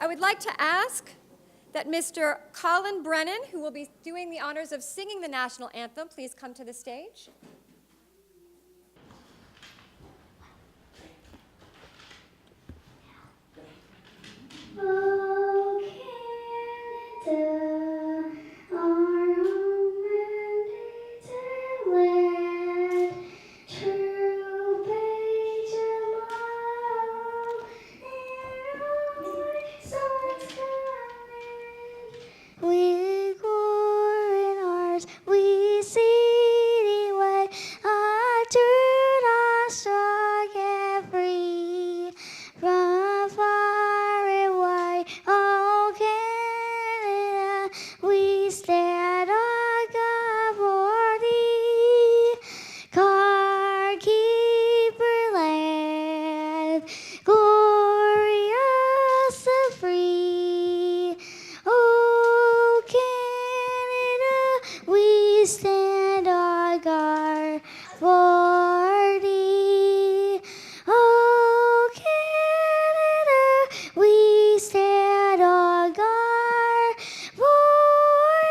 I would like to ask that Mr. Colin Brennan, who will be doing the honors of singing the national anthem, please come to the stage. Oh, Canada, our home and native land, true page of love, and our sons command. We glory in ours, we see the way, our truth, our strong and free, from far and wide, oh Canada, we stand on God for thee, car keeper land, glorious and free. Oh Canada, we stand on guard for thee. Oh Canada, we stand on guard for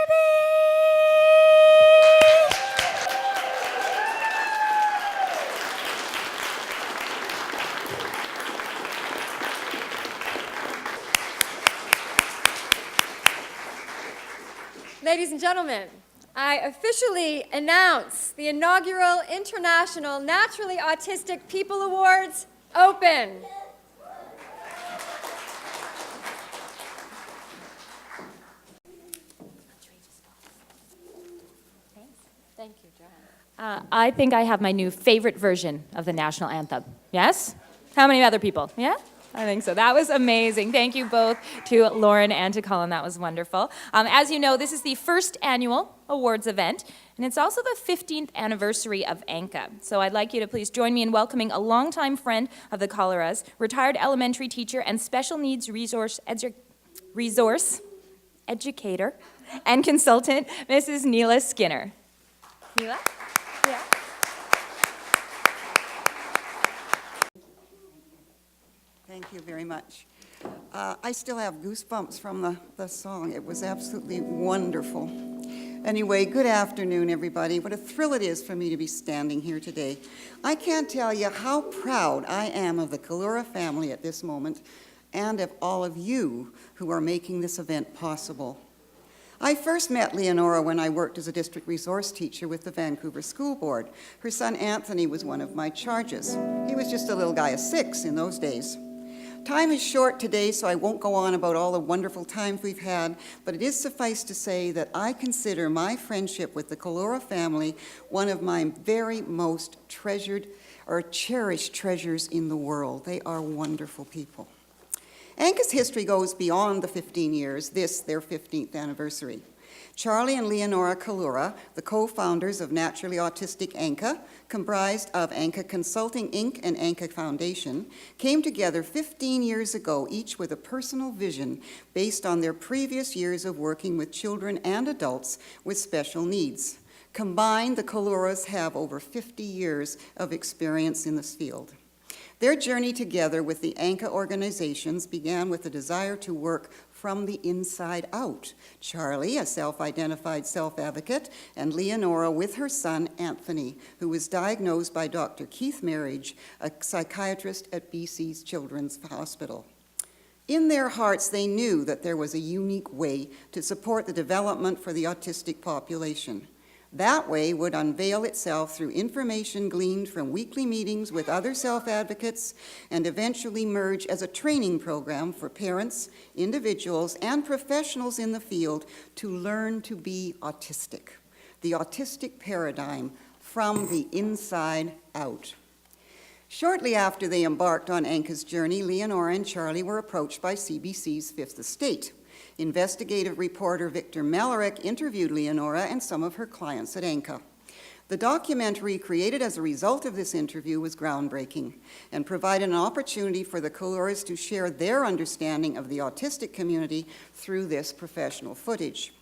thee. Ladies and gentlemen, I officially announce the inaugural International Naturally Autistic People Awards open. Thank you, Joanne. I think I have my new favorite version of the national anthem. Yes? How many other people? Yeah? I think so. That was amazing. Thank you both to Lauren and to Colin. That was wonderful. As you know, this is the first annual awards event, and it's also the 15th anniversary of ANCA. So I'd like you to please join me in welcoming a longtime friend of the Coleras, retired elementary teacher and special needs resource educator and consultant, Mrs. Neela Skinner. Neela? Yeah. Thank you very much. I still have goosebumps from the song. It was absolutely wonderful. Anyway, good afternoon, everybody. What a thrill it is for me to be standing here today. I can't tell you how proud I am of the Kalura family at this moment and of all of you who are making this event possible. I first met Leonora when I worked as a district resource teacher with the Vancouver School Board. Her son Anthony was one of my charges. He was just a little guy of 6 in those days. Time is short today, so I won't go on about all the wonderful times we've had, but it is suffice to say that I consider my friendship with the Kalura family one of my very most treasured or cherished treasures in the world. They are wonderful people. ANCA's history goes beyond the 15 years, this their 15th anniversary. Charlie and Leonora Kalura, the co-founders of Naturally Autistic ANCA, comprised of ANCA Consulting Inc. and ANCA Foundation, came together 15 years ago, each with a personal vision based on their previous years of working with children and adults with special needs. Combined, the Kaluras have over 50 years of experience in this field. Their journey together with the ANCA organizations began with a desire to work from the inside out. Charlie, a self-identified self-advocate, and Leonora with her son, Anthony, who was diagnosed by Dr. Keith Marriage, a psychiatrist at BC's Children's Hospital. In their hearts, they knew that there was a unique way to support the development for the autistic population. That way would unveil itself through information gleaned from weekly meetings with other self-advocates and eventually merge as a training program for parents, individuals, and professionals in the field to learn to be autistic. The autistic paradigm from the inside out. Shortly after they embarked on ANCA's journey, Leonora and Charlie were approached by CBC's Fifth Estate. Investigative reporter Victor Malarick interviewed Leonora and some of her clients at ANCA. The documentary created as a result of this interview was groundbreaking and provided an opportunity for the Kaluras to share their understanding of the autistic community through this professional footage.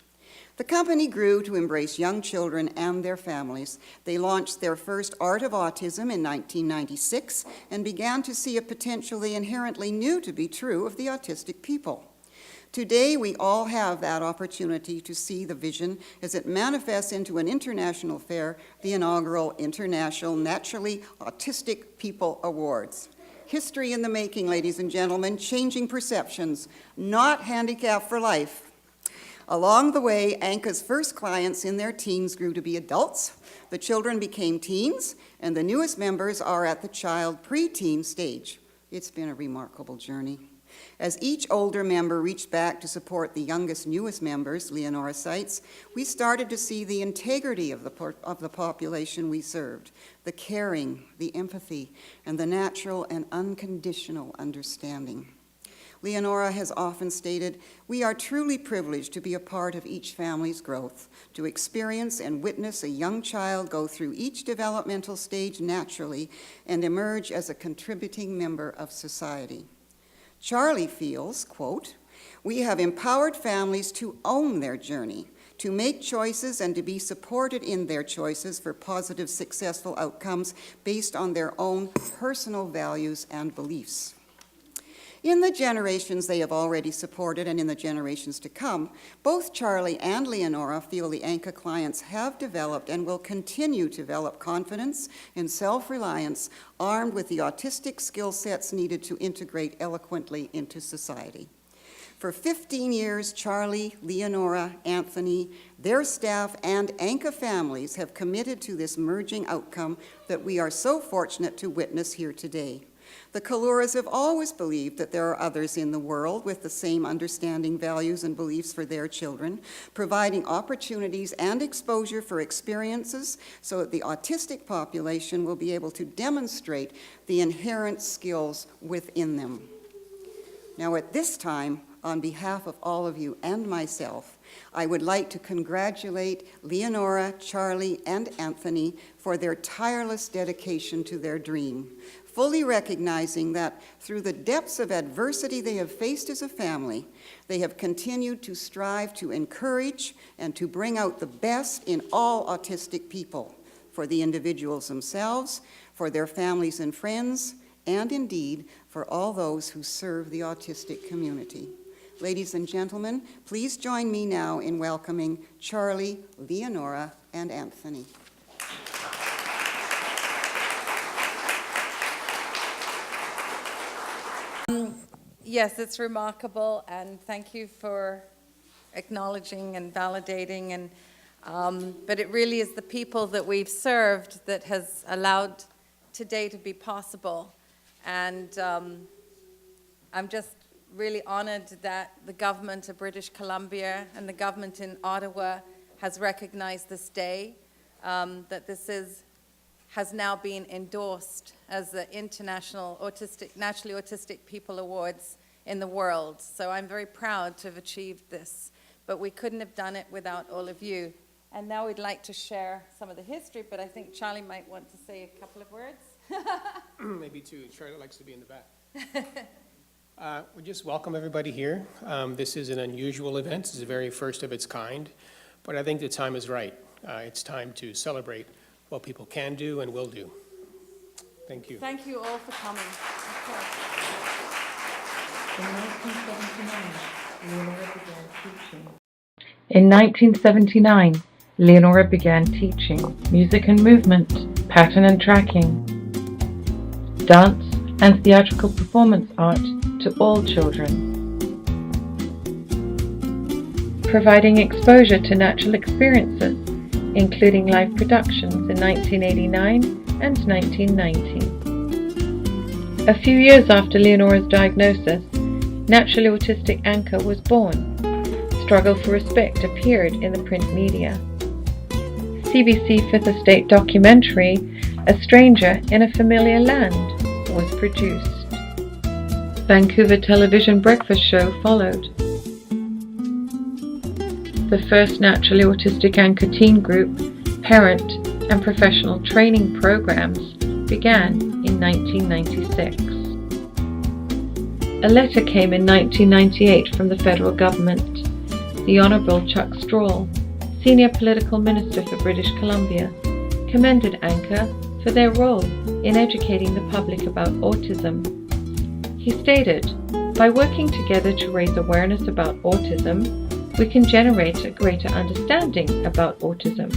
The company grew to embrace young children and their families. They launched their first Art of Autism in 1996 and began to see a potential they inherently knew to be true of the autistic people. Today, we all have that opportunity to see the vision as it manifests into an international fair, the inaugural International Naturally Autistic People Awards. History in the making, ladies and gentlemen, changing perceptions, not handicap for life. Along the way, ANCA's first clients in their teens grew to be adults, the children became teens, and the newest members are at the child pre-teen stage. It's been a remarkable journey. As each older member reached back to support the youngest, newest members, Leonora cites, we started to see the integrity of the population we served, the caring, the empathy, and the natural and unconditional understanding. Leonora has often stated, "We are truly privileged to be a part of each family's growth, to experience and witness a young child go through each developmental stage naturally and emerge as a contributing member of society." Charlie feels, quote, "We have empowered families to own their journey, to make choices and to be supported in their choices for positive, successful outcomes based on their own personal values and beliefs." In the generations they have already supported and in the generations to come, both Charlie and Leonora feel the ANCA clients have developed and will continue to develop confidence and self-reliance armed with the autistic skill sets needed to integrate eloquently into society. For 15 years, Charlie, Leonora, Anthony, their staff, and ANCA families have committed to this merging outcome that we are so fortunate to witness here today. The Kaluras have always believed that there are others in the world with the same understanding, values, and beliefs for their children, providing opportunities and exposure for experiences so that the autistic population will be able to demonstrate the inherent skills within them. Now, at this time, on behalf of all of you and myself, I would like to congratulate Leonora, Charlie, and Anthony for their tireless dedication to their dream, fully recognizing that through the depths of adversity they have faced as a family, they have continued to strive to encourage and to bring out the best in all autistic people, for the individuals themselves, for their families and friends, and indeed for all those who serve the autistic community. Ladies and gentlemen, please join me now in welcoming Charlie, Leonora, and Anthony. Yes, it's remarkable, and thank you for acknowledging and validating. But it really is the people that we've served that has allowed today to be possible. And I'm just really honored that the government of British Columbia and the government in Ottawa has recognized this day, that this has now been endorsed as the International Naturally Autistic People Awards in the world. So I'm very proud to have achieved this, but we couldn't have done it without all of you. And now we'd like to share some of the history, but I think Charlie might want to say a couple of words. Maybe two. Charlotte likes to be in the back. We just welcome everybody here. This is an unusual event. It's the very first of its kind, but I think the time is right. It's time to celebrate what people can do and will do. Thank you. Thank you all for coming. In 1979, Leonora began teaching music and movement, pattern and tracking, dance and theatrical performance art to all children, providing exposure to natural experiences, including live productions in 1989 and 1990. A few years after Leonora's diagnosis, Naturally Autistic ANCA was born. Struggle for Respect appeared in the print media. CBC Fifth Estate documentary, A Stranger in a Familiar Land, was produced. Vancouver television breakfast show followed. The first Naturally Autistic ANCA teen group, parent, and professional training programs began in 1996. A letter came in 1998 from the federal government. The Honourable Chuck Straw, Senior Political Minister for British Columbia, commended ANCA for their role in educating the public about autism. He stated, By working together to raise awareness about autism, we can generate a greater understanding about autism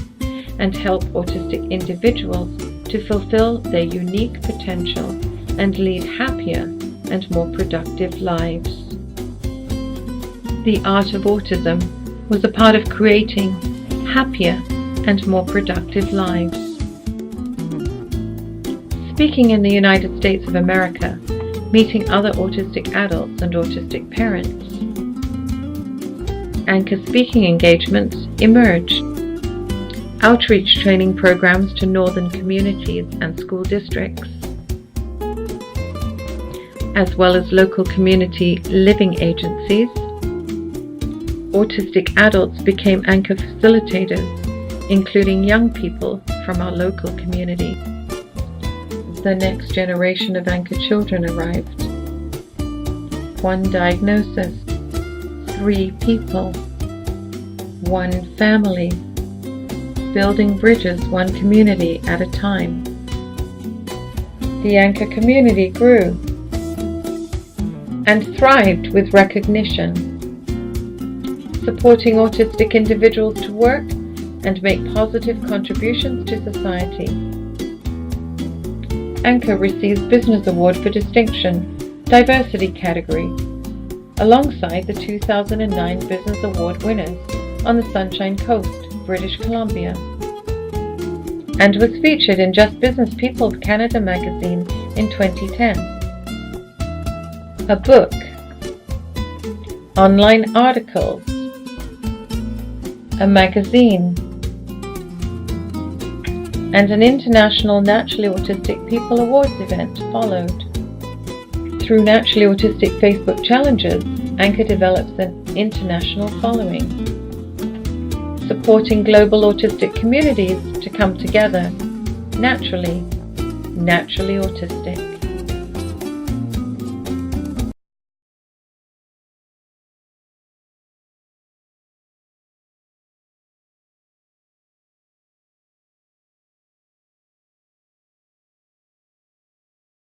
and help autistic individuals to fulfill their unique potential and lead happier and more productive lives. The Art of Autism was a part of creating happier and more productive lives. Speaking in the United States of America, meeting other autistic adults and autistic parents, Anchor speaking engagements emerged. Outreach training programs to northern communities and school districts, as well as local community living agencies. Autistic adults became Anchor facilitators, including young people from our local community. The next generation of Anchor children arrived. 1 diagnosis, 3 people, 1 family, building bridges 1 community at a time. The Anchor community grew and thrived with recognition, supporting autistic individuals to work and make positive contributions to society. Anchor receives Business Award for Distinction, Diversity category, alongside the 2009 Business Award winners on the Sunshine Coast, British Columbia, and was featured in Just Business People of Canada magazine in 2010. A book, online articles, a magazine, and an international Naturally Autistic People Awards event followed. Through Naturally Autistic Facebook challenges, Anchor develops an international following, supporting global autistic communities to come together naturally autistic.